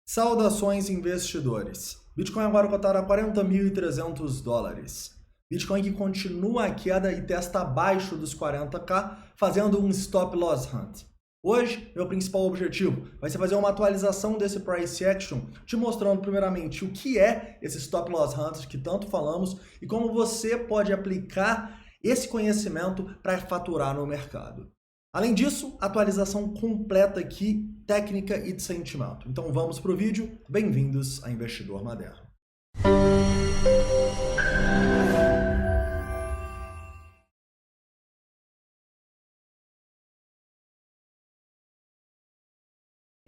Saudações, investidores. Bitcoin agora cotado a $40.300. Bitcoin que continua a queda e testa abaixo dos 40k, fazendo um stop loss hunt. Hoje, meu principal objetivo vai ser fazer uma atualização desse price action, te mostrando primeiramente o que é esse stop loss hunt que tanto falamos e como você pode aplicar esse conhecimento para faturar no mercado. Além disso, atualização completa aqui, técnica e de sentimento. Então vamos para o vídeo. Bem-vindos a Investidor Moderno.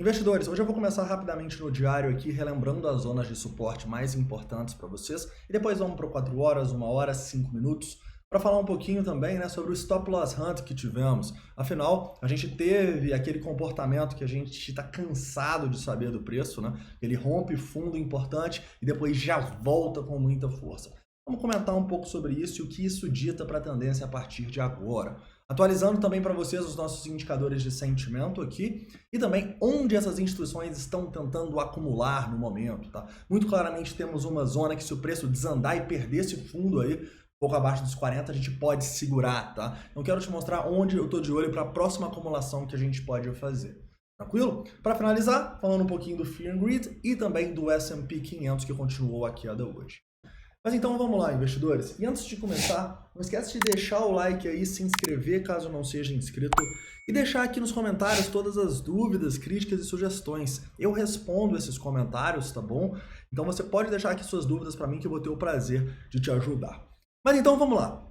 Investidores, hoje eu vou começar rapidamente no diário aqui, relembrando as zonas de suporte mais importantes para vocês. E depois vamos para 4 horas, 1 hora, 5 minutos. Para falar um pouquinho também, né, sobre o stop loss hunt que tivemos. Afinal, a gente teve aquele comportamento que a gente está cansado de saber do preço, né? Ele rompe fundo importante e depois já volta com muita força. Vamos comentar um pouco sobre isso e o que isso dita para a tendência a partir de agora. Atualizando também para vocês os nossos indicadores de sentimento aqui e também onde essas instituições estão tentando acumular no momento, tá? Muito claramente temos uma zona que se o preço desandar e perder esse fundo aí, pouco abaixo dos 40, a gente pode segurar, tá? Então quero te mostrar onde eu estou de olho para a próxima acumulação que a gente pode fazer. Tranquilo? Para finalizar, falando um pouquinho do Fear and Greed e também do S&P 500 que continuou a queda hoje. Mas então vamos lá, investidores. E antes de começar, não esquece de deixar o like aí, se inscrever caso não seja inscrito e deixar aqui nos comentários todas as dúvidas, críticas e sugestões. Eu respondo esses comentários, tá bom? Então você pode deixar aqui suas dúvidas para mim que eu vou ter o prazer de te ajudar. Mas então vamos lá.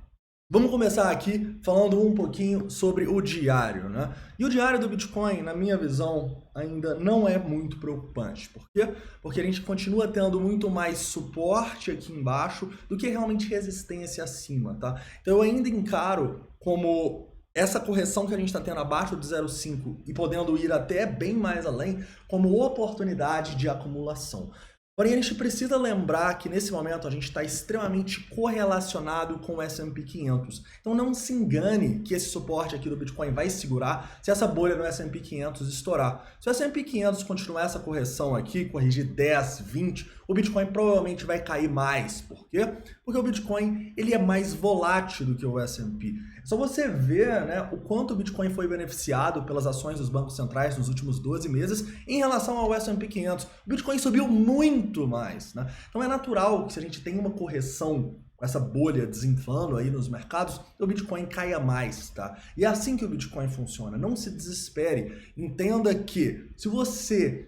Vamos começar aqui falando um pouquinho sobre o diário, né? E o diário do Bitcoin, na minha visão, ainda não é muito preocupante. Por quê? Porque a gente continua tendo muito mais suporte aqui embaixo do que realmente resistência acima, tá? Então eu ainda encaro como essa correção que a gente está tendo abaixo de 0,5 e podendo ir até bem mais além, como oportunidade de acumulação. Porém, a gente precisa lembrar que nesse momento a gente está extremamente correlacionado com o S&P 500. Então não se engane que esse suporte aqui do Bitcoin vai segurar se essa bolha no S&P 500 estourar. Se o S&P 500 continuar essa correção aqui, corrigir 10, 20, o Bitcoin provavelmente vai cair mais. Por quê? Porque o Bitcoin ele é mais volátil do que o S&P. É só você ver, né, o quanto o Bitcoin foi beneficiado pelas ações dos bancos centrais nos últimos 12 meses em relação ao S&P 500. O Bitcoin subiu muito mais, né? Então é natural que se a gente tem uma correção com essa bolha desinflando aí nos mercados, o Bitcoin caia mais, tá? E é assim que o Bitcoin funciona. Não se desespere. Entenda que se você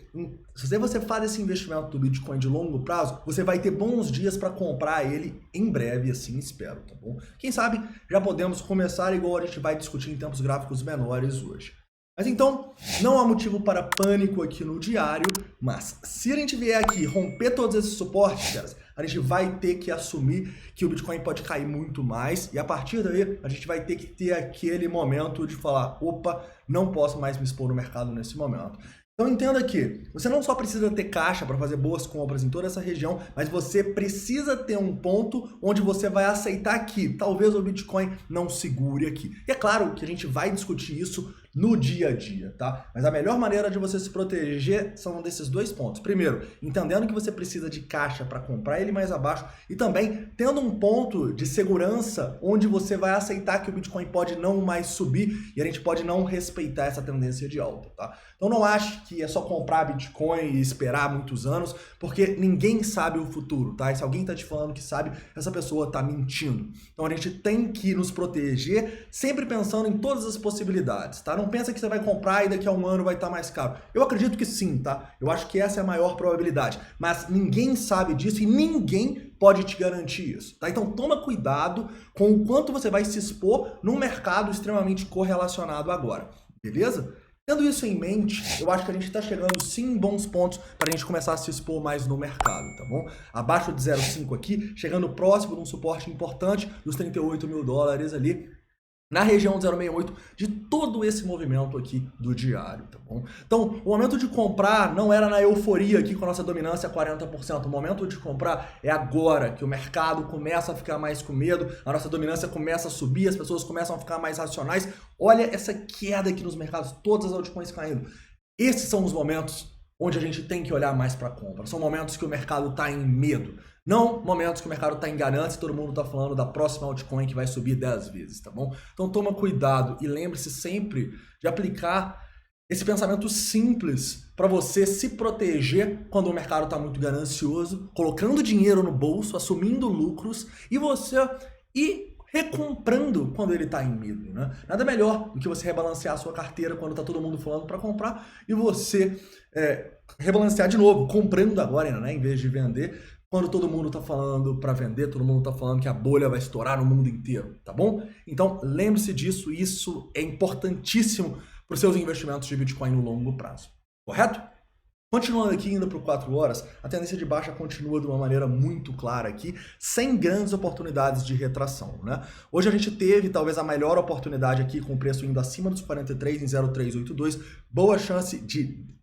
faz esse investimento do Bitcoin de longo prazo, você vai ter bons dias para comprar ele em breve, assim espero, tá bom? Quem sabe já podemos começar igual a gente vai discutir em tempos gráficos menores hoje. Mas então, não há motivo para pânico aqui no diário, mas se a gente vier aqui romper todos esses suportes, caras, a gente vai ter que assumir que o Bitcoin pode cair muito mais e a partir daí a gente vai ter que ter aquele momento de falar, opa, não posso mais me expor no mercado nesse momento. Então entenda que você não só precisa ter caixa para fazer boas compras em toda essa região, mas você precisa ter um ponto onde você vai aceitar que talvez o Bitcoin não segure aqui. E é claro que a gente vai discutir isso no dia a dia, tá? Mas a melhor maneira de você se proteger são desses dois pontos. Primeiro, entendendo que você precisa de caixa para comprar ele mais abaixo e também tendo um ponto de segurança onde você vai aceitar que o Bitcoin pode não mais subir e a gente pode não respeitar essa tendência de alta, tá? Então não ache que é só comprar Bitcoin e esperar muitos anos, porque ninguém sabe o futuro, tá? E se alguém tá te falando que sabe, essa pessoa tá mentindo. Então a gente tem que nos proteger sempre pensando em todas as possibilidades, tá? Não pensa que você vai comprar e daqui a um ano vai estar mais caro. Eu acredito que sim, tá? Eu acho que essa é a maior probabilidade. Mas ninguém sabe disso e ninguém pode te garantir isso, tá? Então toma cuidado com o quanto você vai se expor num mercado extremamente correlacionado agora, beleza? Tendo isso em mente, eu acho que a gente está chegando sim em bons pontos para a gente começar a se expor mais no mercado, tá bom? Abaixo de 0,5 aqui, chegando próximo de um suporte importante dos 38 mil dólares ali, na região de 0,68 de todo esse movimento aqui do diário, tá bom? Então, o momento de comprar não era na euforia aqui com a nossa dominância 40%. O momento de comprar é agora, que o mercado começa a ficar mais com medo, a nossa dominância começa a subir, as pessoas começam a ficar mais racionais. Olha essa queda aqui nos mercados, todas as altcoins caindo. Esses são os momentos onde a gente tem que olhar mais para a compra. São momentos que o mercado está em medo. Não momentos que o mercado está em ganância e todo mundo está falando da próxima altcoin que vai subir 10 vezes, tá bom? Então toma cuidado e lembre-se sempre de aplicar esse pensamento simples para você se proteger quando o mercado está muito ganancioso, colocando dinheiro no bolso, assumindo lucros e você ir recomprando quando ele está em medo, né? Nada melhor do que você rebalancear a sua carteira quando está todo mundo falando para comprar e você rebalancear de novo, comprando agora, né, em vez de vender, quando todo mundo está falando para vender, todo mundo está falando que a bolha vai estourar no mundo inteiro, tá bom? Então lembre-se disso, isso é importantíssimo para os seus investimentos de Bitcoin no longo prazo, correto? Continuando aqui, indo para o 4 horas, a tendência de baixa continua de uma maneira muito clara aqui, sem grandes oportunidades de retração, né? Hoje a gente teve talvez a melhor oportunidade aqui com o preço indo acima dos 43 em 0,382, boa chance de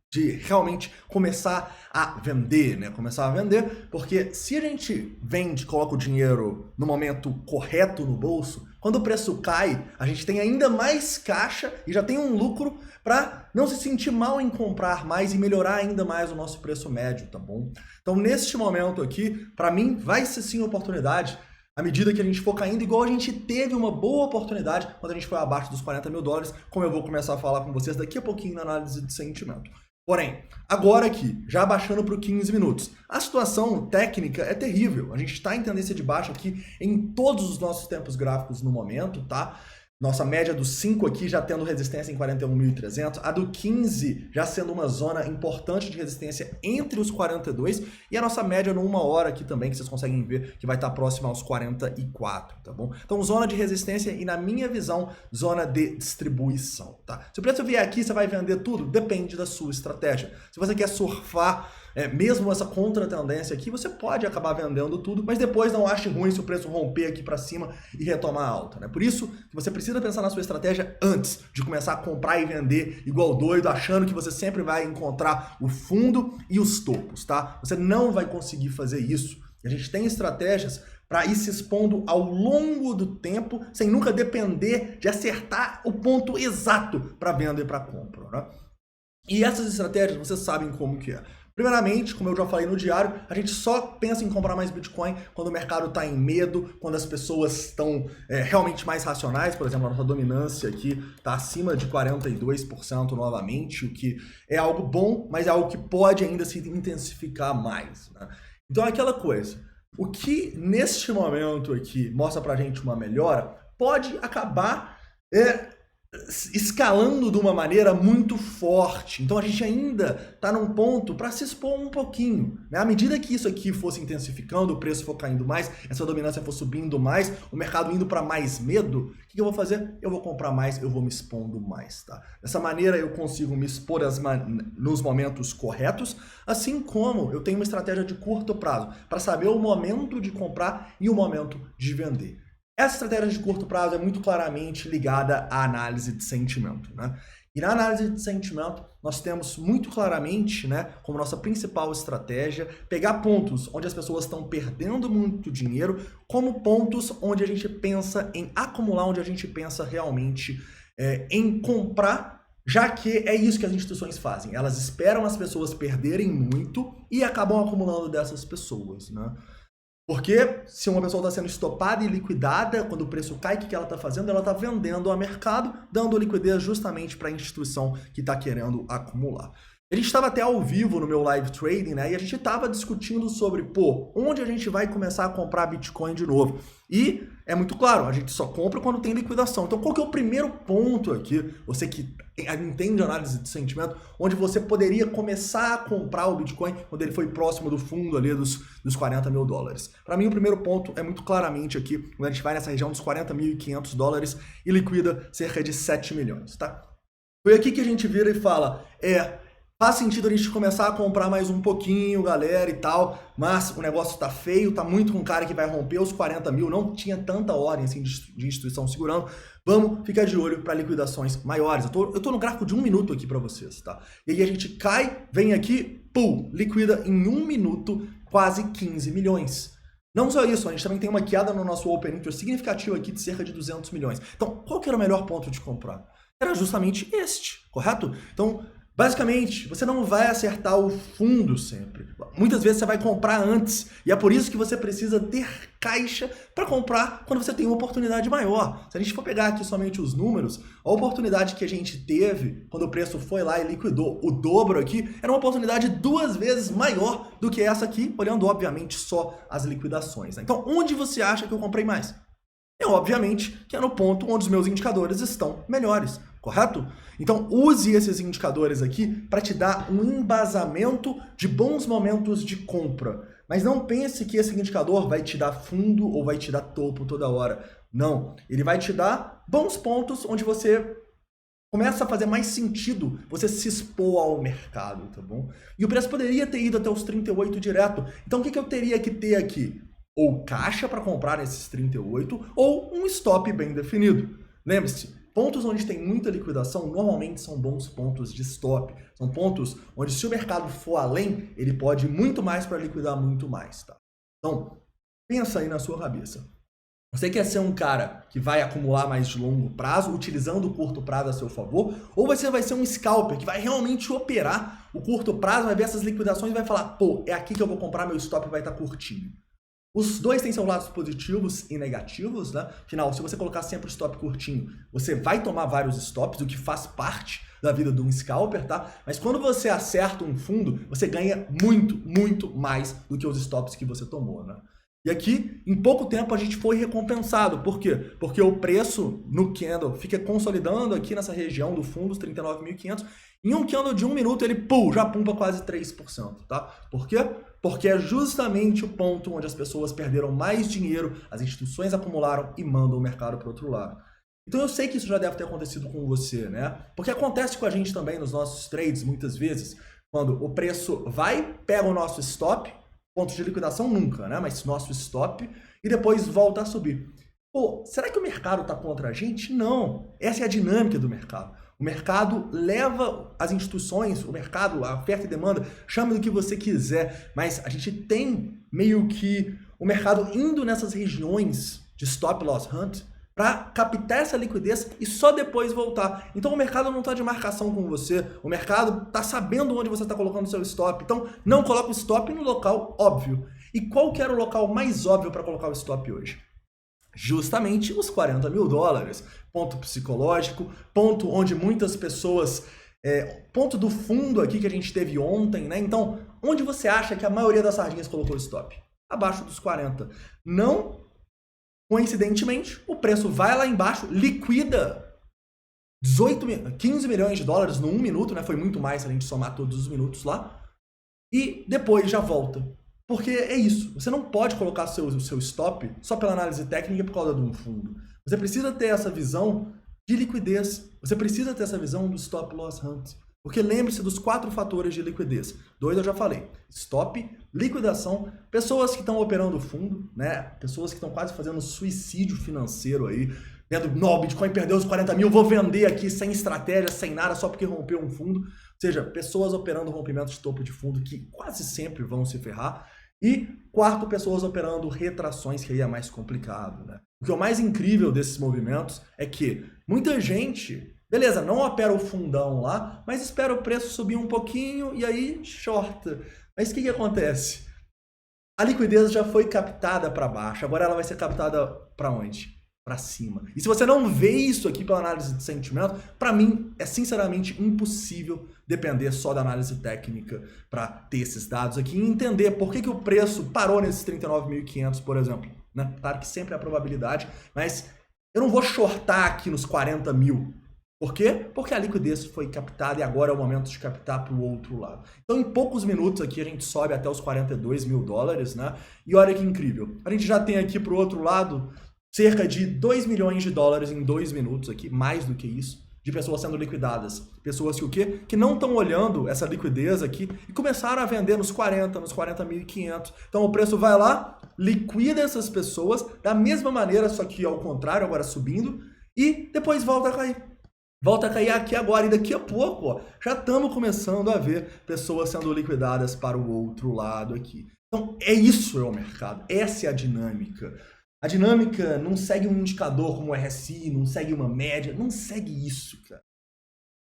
realmente começar a vender, né? Começar a vender, porque se a gente vende, coloca o dinheiro no momento correto no bolso, quando o preço cai, a gente tem ainda mais caixa e já tem um lucro para não se sentir mal em comprar mais e melhorar ainda mais o nosso preço médio, tá bom? Então, neste momento aqui, para mim, vai ser sim oportunidade à medida que a gente for caindo, igual a gente teve uma boa oportunidade quando a gente foi abaixo dos 40 mil dólares, como eu vou começar a falar com vocês daqui a pouquinho na análise de sentimento. Porém, agora aqui, já baixando para 15 minutos, a situação técnica é terrível. A gente está em tendência de baixa aqui em todos os nossos tempos gráficos no momento, tá? Nossa média do 5 aqui já tendo resistência em 41.300, a do 15 já sendo uma zona importante de resistência entre os 42 e a nossa média no 1 hora aqui também, que vocês conseguem ver que vai estar próxima aos 44, tá bom? Então zona de resistência e na minha visão, zona de distribuição, tá? Se o preço vier aqui, você vai vender tudo? Depende da sua estratégia. Se você quer surfar mesmo essa contra-tendência aqui, você pode acabar vendendo tudo, mas depois não ache ruim se o preço romper aqui para cima e retomar a alta, né? Por isso que você precisa pensar na sua estratégia antes de começar a comprar e vender igual doido, achando que você sempre vai encontrar o fundo e os topos, tá? Você não vai conseguir fazer isso. A gente tem estratégias para ir se expondo ao longo do tempo, sem nunca depender de acertar o ponto exato para venda e para compra, né? E essas estratégias, vocês sabem como que é. Primeiramente, como eu já falei no diário, a gente só pensa em comprar mais Bitcoin quando o mercado está em medo, quando as pessoas estão realmente mais racionais. Por exemplo, a nossa dominância aqui está acima de 42% novamente, o que é algo bom, mas é algo que pode ainda se intensificar mais, né? Então é aquela coisa, o que neste momento aqui mostra pra gente uma melhora, pode acabar escalando de uma maneira muito forte. Então a gente ainda está num ponto para se expor um pouquinho, né? À medida que isso aqui fosse intensificando, o preço for caindo mais, essa dominância for subindo mais, o mercado indo para mais medo, o que eu vou fazer? Eu vou comprar mais, eu vou me expondo mais, tá? Dessa maneira eu consigo me expor nos momentos corretos, assim como eu tenho uma estratégia de curto prazo para saber o momento de comprar e o momento de vender. Essa estratégia de curto prazo é muito claramente ligada à análise de sentimento, né? E na análise de sentimento, nós temos muito claramente, né, como nossa principal estratégia, pegar pontos onde as pessoas estão perdendo muito dinheiro, como pontos onde a gente pensa em acumular, onde a gente pensa realmente em comprar, já que é isso que as instituições fazem. Elas esperam as pessoas perderem muito e acabam acumulando dessas pessoas, né? Porque se uma pessoa está sendo estopada e liquidada, quando o preço cai, o que ela está fazendo? Ela está vendendo ao mercado, dando liquidez justamente para a instituição que está querendo acumular. A gente estava até ao vivo no meu live trading, né? E a gente estava discutindo sobre, pô, onde a gente vai começar a comprar Bitcoin de novo? E é muito claro, a gente só compra quando tem liquidação. Então, qual que é o primeiro ponto aqui, você que entende análise de sentimento, onde você poderia começar a comprar o Bitcoin quando ele foi próximo do fundo ali dos 40 mil dólares? Para mim, o primeiro ponto é muito claramente aqui, quando a gente vai nessa região dos 40.500 dólares e liquida cerca de 7 milhões, tá? Foi aqui que a gente vira e fala, faz sentido a gente começar a comprar mais um pouquinho, galera, e tal, mas o negócio tá feio, tá muito com cara que vai romper os 40 mil, não tinha tanta ordem assim, de instituição segurando. Vamos ficar de olho para liquidações maiores. Eu tô no gráfico de 1 minuto aqui para vocês, tá? E aí a gente cai, vem aqui, pum, liquida em 1 minuto quase 15 milhões. Não só isso, a gente também tem uma queda no nosso Open Interest significativa aqui de cerca de 200 milhões. Então, qual que era o melhor ponto de comprar? Era justamente este, correto? Então, Basicamente, você não vai acertar o fundo sempre. Muitas vezes você vai comprar antes. E é por isso que você precisa ter caixa para comprar quando você tem uma oportunidade maior. Se a gente for pegar aqui somente os números, a oportunidade que a gente teve quando o preço foi lá e liquidou o dobro aqui, era uma oportunidade 2 vezes maior do que essa aqui, olhando obviamente só as liquidações, né? Então, onde você acha que eu comprei mais? Obviamente que é no ponto onde os meus indicadores estão melhores, correto? Então use esses indicadores aqui para te dar um embasamento de bons momentos de compra. Mas não pense que esse indicador vai te dar fundo ou vai te dar topo toda hora. Não, ele vai te dar bons pontos onde você começa a fazer mais sentido você se expor ao mercado, tá bom? E o preço poderia ter ido até os 38 direto. Então o que eu teria que ter aqui? Ou caixa para comprar esses 38, ou um stop bem definido. Lembre-se, pontos onde tem muita liquidação normalmente são bons pontos de stop. São pontos onde, se o mercado for além, ele pode ir muito mais para liquidar muito mais. Tá? Então, pensa aí na sua cabeça. Você quer ser um cara que vai acumular mais de longo prazo, utilizando o curto prazo a seu favor? Ou você vai ser um scalper que vai realmente operar o curto prazo, vai ver essas liquidações e vai falar, pô, é aqui que eu vou comprar, meu stop vai estar curtinho. Os dois têm seus lados positivos e negativos, né? Afinal, se você colocar sempre o stop curtinho, você vai tomar vários stops, o que faz parte da vida de um scalper, tá? Mas quando você acerta um fundo, você ganha muito, muito mais do que os stops que você tomou, né? E aqui, em pouco tempo, a gente foi recompensado. Por quê? Porque o preço no candle fica consolidando aqui nessa região do fundo, os 39.500. Em um candle de 1 minuto, ele já pumpa quase 3%, tá? Por quê? Porque é justamente o ponto onde as pessoas perderam mais dinheiro, as instituições acumularam e mandam o mercado para o outro lado. Então eu sei que isso já deve ter acontecido com você, né? Porque acontece com a gente também nos nossos trades, muitas vezes, quando o preço vai, pega o nosso stop, ponto de liquidação nunca, né? Mas nosso stop, e depois volta a subir. Pô, será que o mercado está contra a gente? Não. Essa é a dinâmica do mercado. O mercado leva as instituições, o mercado, a oferta e demanda, chame do que você quiser, mas a gente tem meio que o mercado indo nessas regiões de stop loss hunt para captar essa liquidez e só depois voltar. Então o mercado não está de marcação com você, o mercado está sabendo onde você está colocando o seu stop, então não coloca o stop no local óbvio. E qual que era o local mais óbvio para colocar o stop hoje? Justamente os 40 mil dólares. Ponto psicológico, ponto onde muitas pessoas... ponto do fundo aqui que a gente teve ontem, né? Então, onde você acha que a maioria das sardinhas colocou o stop? Abaixo dos 40. Não, coincidentemente, o preço vai lá embaixo, liquida 15 milhões de dólares no 1 minuto, né? Foi muito mais se a gente somar todos os minutos lá. E depois já volta. Porque é isso, você não pode colocar seu stop só pela análise técnica por causa de um fundo. Você precisa ter essa visão de liquidez, você precisa ter essa visão do stop loss hunt. Porque lembre-se dos 4 fatores de liquidez. 2 eu já falei, stop, liquidação, pessoas que estão operando fundo, né? Pessoas que estão quase fazendo suicídio financeiro aí, vendo, não, o Bitcoin perdeu os 40 mil, vou vender aqui sem estratégia, sem nada, só porque rompeu um fundo. Ou seja, pessoas operando rompimentos de topo de fundo que quase sempre vão se ferrar. E 4, pessoas operando retrações, que aí é mais complicado, né? O que é o mais incrível desses movimentos é que muita gente, beleza, não opera o fundão lá, mas espera o preço subir um pouquinho e aí shorta. Mas o que acontece? A liquidez já foi captada para baixo, agora ela vai ser captada para onde? Para cima. E se você não vê isso aqui pela análise de sentimento, para mim é sinceramente impossível depender só da análise técnica para ter esses dados aqui e entender por que o preço parou nesses 39.500, por exemplo. Né? Claro que sempre é a probabilidade, mas eu não vou shortar aqui nos 40 mil. Por quê? Porque a liquidez foi captada e agora é o momento de captar para o outro lado. Então, em poucos minutos aqui, a gente sobe até os 42 mil dólares, né? E olha que incrível. A gente já tem aqui para o outro lado cerca de 2 milhões de dólares em 2 minutos aqui, mais do que isso, de pessoas sendo liquidadas. Pessoas que o quê? Que não estão olhando essa liquidez aqui e começaram a vender nos 40.500. Então o preço vai lá, liquida essas pessoas da mesma maneira, só que ao contrário, agora subindo, e depois volta a cair. Volta a cair aqui agora, e daqui a pouco, ó, já estamos começando a ver pessoas sendo liquidadas para o outro lado aqui. Então é isso, é o mercado, essa é a dinâmica. A dinâmica não segue um indicador como o RSI, não segue uma média, não segue isso, cara.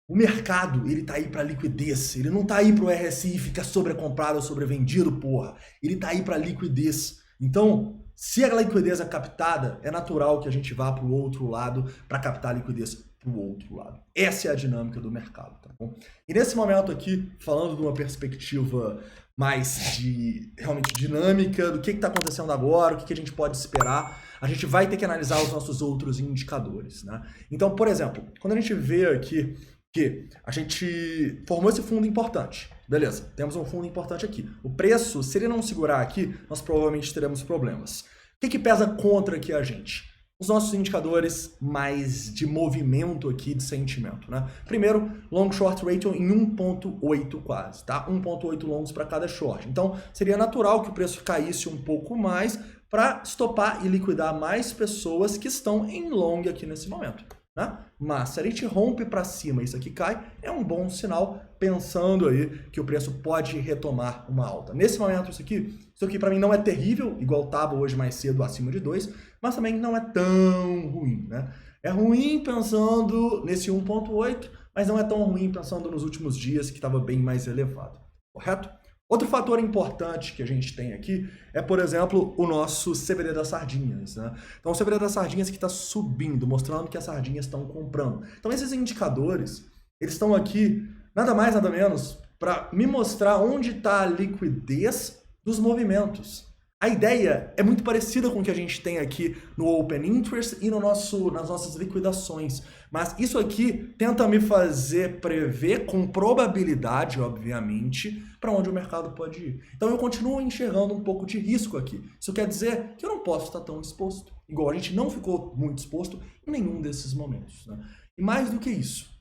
o mercado, ele tá aí para liquidez, ele não tá aí pro RSI ficar sobrecomprado ou sobrevendido, porra. Ele tá aí para liquidez. Então, se a liquidez é captada, é natural que a gente vá pro outro lado para captar a liquidez pro outro lado. Essa é a dinâmica do mercado, tá bom? E nesse momento aqui, falando de uma perspectiva mais de realmente dinâmica, do que está acontecendo agora, o que a gente pode esperar, a gente vai ter que analisar os nossos outros indicadores, né? Então, por exemplo, quando a gente vê aqui que a gente formou esse fundo importante, beleza, temos um fundo importante aqui. O preço, se ele não segurar aqui, nós provavelmente teremos problemas. O que pesa contra aqui a gente? Os nossos indicadores mais de movimento aqui, de sentimento, né? Primeiro, long short ratio em 1.8 quase, tá? 1.8 longs para cada short. Então, seria natural que o preço caísse um pouco mais para estopar e liquidar mais pessoas que estão em long aqui nesse momento, né? Mas se a gente rompe para cima e isso aqui cai, é um bom sinal, pensando aí que o preço pode retomar uma alta. Nesse momento, isso aqui para mim não é terrível, igual estava hoje mais cedo acima de 2, mas também não é tão ruim, né? É ruim pensando nesse 1.8, mas não é tão ruim pensando nos últimos dias que estava bem mais elevado, correto? Outro fator importante que a gente tem aqui é, por exemplo, o nosso CVD das sardinhas, né? Então, o CVD das sardinhas que está subindo, mostrando que as sardinhas estão comprando. Então, esses indicadores, eles estão aqui, nada mais, nada menos, para me mostrar onde está a liquidez dos movimentos. A ideia é muito parecida com o que a gente tem aqui no Open Interest e nas nossas liquidações. Mas isso aqui tenta me fazer prever com probabilidade, obviamente, para onde o mercado pode ir. Então eu continuo enxergando um pouco de risco aqui. Isso quer dizer que eu não posso estar tão exposto. Igual a gente não ficou muito exposto em nenhum desses momentos, né? E mais do que isso,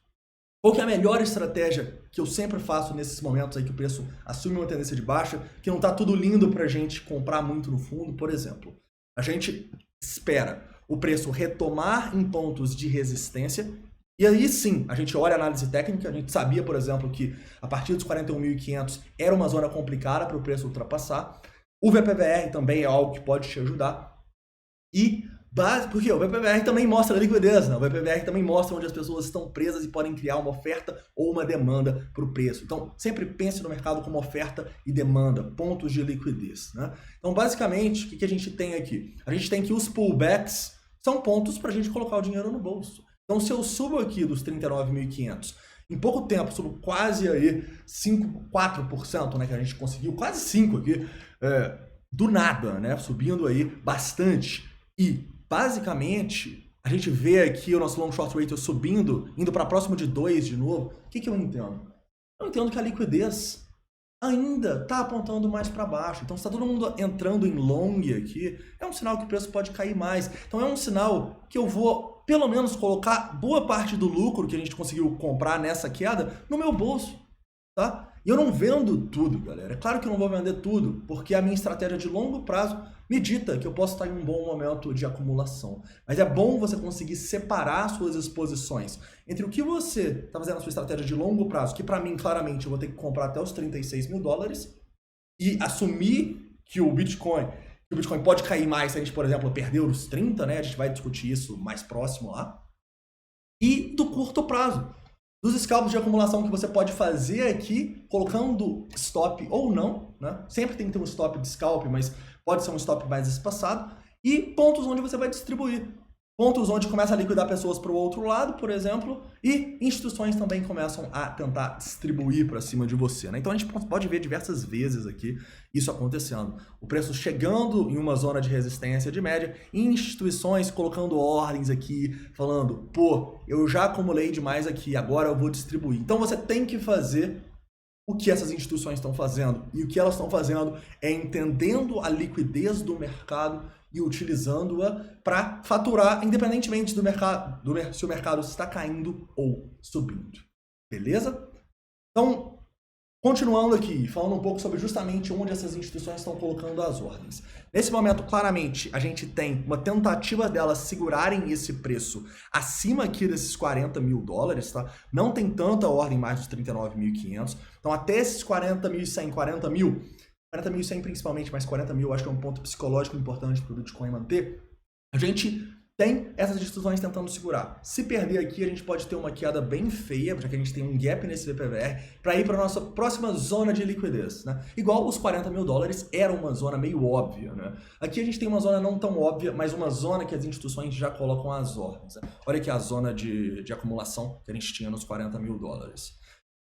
qual que é a melhor estratégia que eu sempre faço nesses momentos aí que o preço assume uma tendência de baixa, que não está tudo lindo para a gente comprar muito no fundo? Por exemplo, a gente espera o preço retomar em pontos de resistência, e aí sim, a gente olha a análise técnica, a gente sabia, por exemplo, que a partir dos 41.500 era uma zona complicada para o preço ultrapassar. O VPVR também é algo que pode te ajudar. Porque o VPVR também mostra a liquidez, né? O VPVR também mostra onde as pessoas estão presas e podem criar uma oferta ou uma demanda para o preço. Então, sempre pense no mercado como oferta e demanda, pontos de liquidez, né? Então, basicamente, o que a gente tem aqui? A gente tem que os pullbacks são pontos para a gente colocar o dinheiro no bolso. Então, se eu subo aqui dos 39.500, em pouco tempo, subo quase aí 4%, né? Que a gente conseguiu, quase 5% aqui, do nada, né? Subindo aí bastante. E basicamente, a gente vê aqui o nosso long short ratio subindo, indo para próximo de 2 de novo. O que eu entendo? Eu entendo que a liquidez ainda está apontando mais para baixo. Então, se está todo mundo entrando em long aqui, é um sinal que o preço pode cair mais. Então, é um sinal que eu vou, pelo menos, colocar boa parte do lucro que a gente conseguiu comprar nessa queda no meu bolso, tá? E eu não vendo tudo, galera. É claro que eu não vou vender tudo, porque a minha estratégia de longo prazo me dita que eu posso estar em um bom momento de acumulação. Mas é bom você conseguir separar suas exposições entre o que você está fazendo na sua estratégia de longo prazo, que para mim, claramente, eu vou ter que comprar até os 36 mil dólares, e assumir que o Bitcoin pode cair mais se a gente, por exemplo, perder os 30, né? A gente vai discutir isso mais próximo lá. E do curto prazo, dos scalps de acumulação que você pode fazer aqui, colocando stop ou não, né? Sempre tem que ter um stop de scalp, mas pode ser um stop mais espaçado. E pontos onde você vai distribuir. Pontos onde começa a liquidar pessoas para o outro lado, por exemplo, e instituições também começam a tentar distribuir para cima de você, né? Então a gente pode ver diversas vezes aqui isso acontecendo. O preço chegando em uma zona de resistência de média, e instituições colocando ordens aqui, falando, pô, eu já acumulei demais aqui, agora eu vou distribuir. Então você tem que fazer o que essas instituições estão fazendo. E o que elas estão fazendo é entendendo a liquidez do mercado e utilizando-a para faturar, independentemente do mercado, se o mercado está caindo ou subindo. Beleza? Então, continuando aqui, falando um pouco sobre justamente onde essas instituições estão colocando as ordens. Nesse momento, claramente, a gente tem uma tentativa delas segurarem esse preço acima aqui desses 40 mil dólares, tá? Não tem tanta ordem mais dos 39.500. Então, até esses 40.100, 40.100 principalmente, mas 40 mil eu acho que é um ponto psicológico importante para o Bitcoin manter. A gente tem essas instituições tentando segurar. Se perder aqui, a gente pode ter uma queda bem feia, já que a gente tem um gap nesse VPVR, para ir para a nossa próxima zona de liquidez, né? Igual os 40 mil dólares era uma zona meio óbvia, né? Aqui a gente tem uma zona não tão óbvia, mas uma zona que as instituições já colocam as ordens, né? Olha aqui a zona de acumulação que a gente tinha nos 40 mil dólares.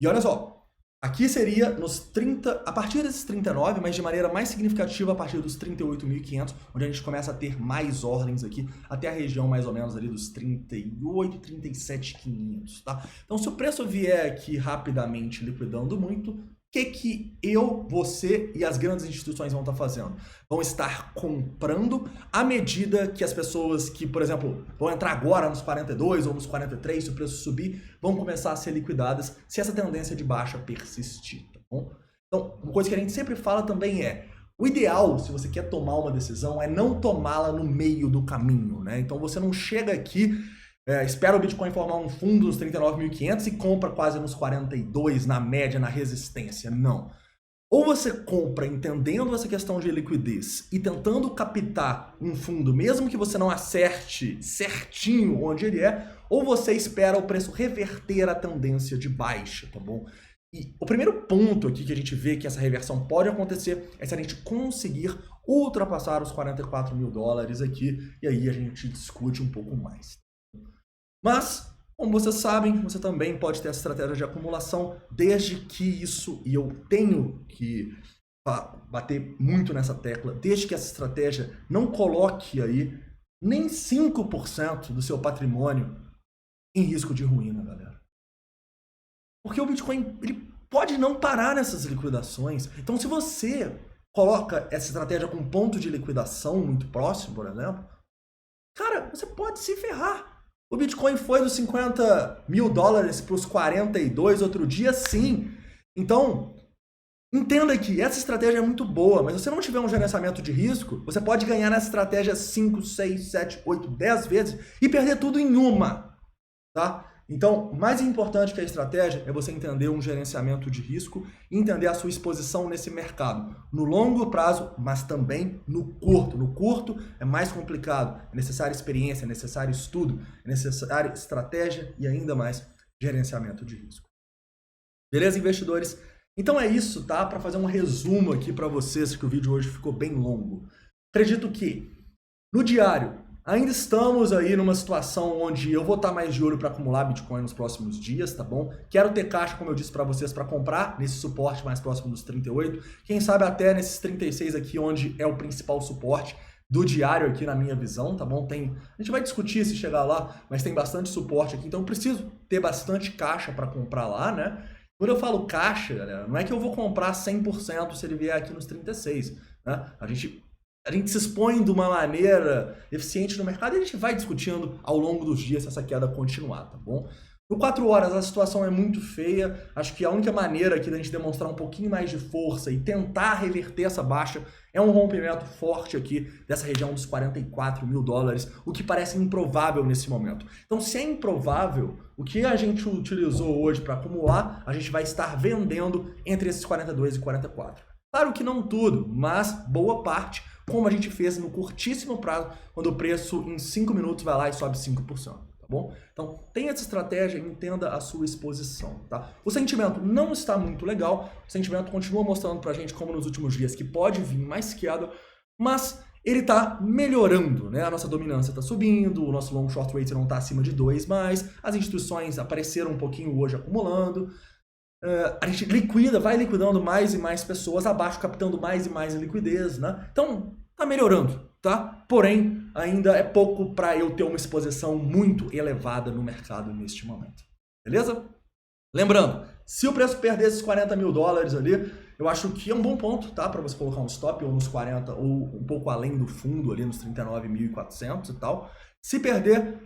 E olha só, aqui seria nos 30, a partir desses 39, mas de maneira mais significativa a partir dos 38.500, onde a gente começa a ter mais ordens aqui, até a região mais ou menos ali dos 38, 37.500, tá? Então, se o preço vier aqui rapidamente liquidando muito, o que eu, você e as grandes instituições vão estar fazendo? Vão estar comprando à medida que as pessoas que, por exemplo, vão entrar agora nos 42 ou nos 43, se o preço subir, vão começar a ser liquidadas se essa tendência de baixa persistir, tá bom? Então, uma coisa que a gente sempre fala também é, o ideal, se você quer tomar uma decisão, é não tomá-la no meio do caminho, né? Então, você não chega aqui, espera o Bitcoin formar um fundo nos 39.500 e compra quase nos 42 na média, na resistência. Não. Ou você compra entendendo essa questão de liquidez e tentando captar um fundo, mesmo que você não acerte certinho onde ele é, ou você espera o preço reverter a tendência de baixa, tá bom? E o primeiro ponto aqui que a gente vê que essa reversão pode acontecer é se a gente conseguir ultrapassar os 44 mil dólares aqui, e aí a gente discute um pouco mais. Mas, como vocês sabem, você também pode ter essa estratégia de acumulação, desde que isso, e eu tenho que bater muito nessa tecla, desde que essa estratégia não coloque aí nem 5% do seu patrimônio em risco de ruína, galera. Porque o Bitcoin ele pode não parar nessas liquidações. Então, se você coloca essa estratégia com ponto de liquidação muito próximo, por exemplo, cara, você pode se ferrar. O Bitcoin foi dos 50 mil dólares para os 42 outro dia, sim. Então, entenda que essa estratégia é muito boa, mas se você não tiver um gerenciamento de risco, você pode ganhar nessa estratégia 5, 6, 7, 8, 10 vezes e perder tudo em uma, tá? Então, mais importante que a estratégia é você entender um gerenciamento de risco e entender a sua exposição nesse mercado. No longo prazo, mas também no curto. No curto é mais complicado, é necessária experiência, é necessário estudo, é necessária estratégia e ainda mais gerenciamento de risco. Beleza, investidores? Então é isso, tá? Para fazer um resumo aqui para vocês, que o vídeo hoje ficou bem longo. Acredito que no diário ainda estamos aí numa situação onde eu vou estar mais de olho para acumular Bitcoin nos próximos dias, tá bom? Quero ter caixa, como eu disse para vocês, para comprar nesse suporte mais próximo dos 38. Quem sabe até nesses 36 aqui, onde é o principal suporte do diário aqui na minha visão, tá bom? A gente vai discutir se chegar lá, mas tem bastante suporte aqui, então eu preciso ter bastante caixa para comprar lá, né? Quando eu falo caixa, galera, não é que eu vou comprar 100% se ele vier aqui nos 36, né? A gente se expõe de uma maneira eficiente no mercado e a gente vai discutindo ao longo dos dias se essa queda continuar, tá bom? No 4 horas a situação é muito feia, acho que a única maneira aqui da gente demonstrar um pouquinho mais de força e tentar reverter essa baixa é um rompimento forte aqui dessa região dos 44 mil dólares, o que parece improvável nesse momento. Então, se é improvável, o que a gente utilizou hoje para acumular, a gente vai estar vendendo entre esses 42 e 44. Claro que não tudo, mas boa parte, como a gente fez no curtíssimo prazo, quando o preço em 5 minutos vai lá e sobe 5%. Bom? Então, tenha essa estratégia e entenda a sua exposição, tá? O sentimento não está muito legal, o sentimento continua mostrando pra gente, como nos últimos dias, que pode vir mais queda, mas ele tá melhorando, né? A nossa dominância tá subindo, o nosso long short rate não tá acima de 2 mais, as instituições apareceram um pouquinho hoje acumulando, a gente vai liquidando mais e mais pessoas abaixo, captando mais e mais liquidez, né? Então, tá melhorando, tá? Porém, ainda é pouco para eu ter uma exposição muito elevada no mercado neste momento. Beleza? Lembrando, se o preço perder esses 40 mil dólares ali, eu acho que é um bom ponto, tá? Para você colocar um stop ou nos 40 ou um pouco além do fundo ali nos 39.400 e tal. Se perder,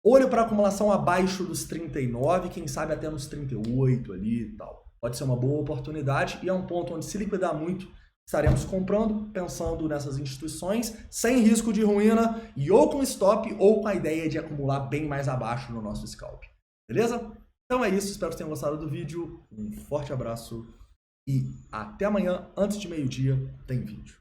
olho para acumulação abaixo dos 39, quem sabe até nos 38 ali e tal. Pode ser uma boa oportunidade e é um ponto onde, se liquidar muito, estaremos comprando, pensando nessas instituições, sem risco de ruína e ou com stop ou com a ideia de acumular bem mais abaixo no nosso scalp. Beleza? Então é isso, espero que tenham gostado do vídeo. Um forte abraço e até amanhã, antes de meio-dia, tem vídeo.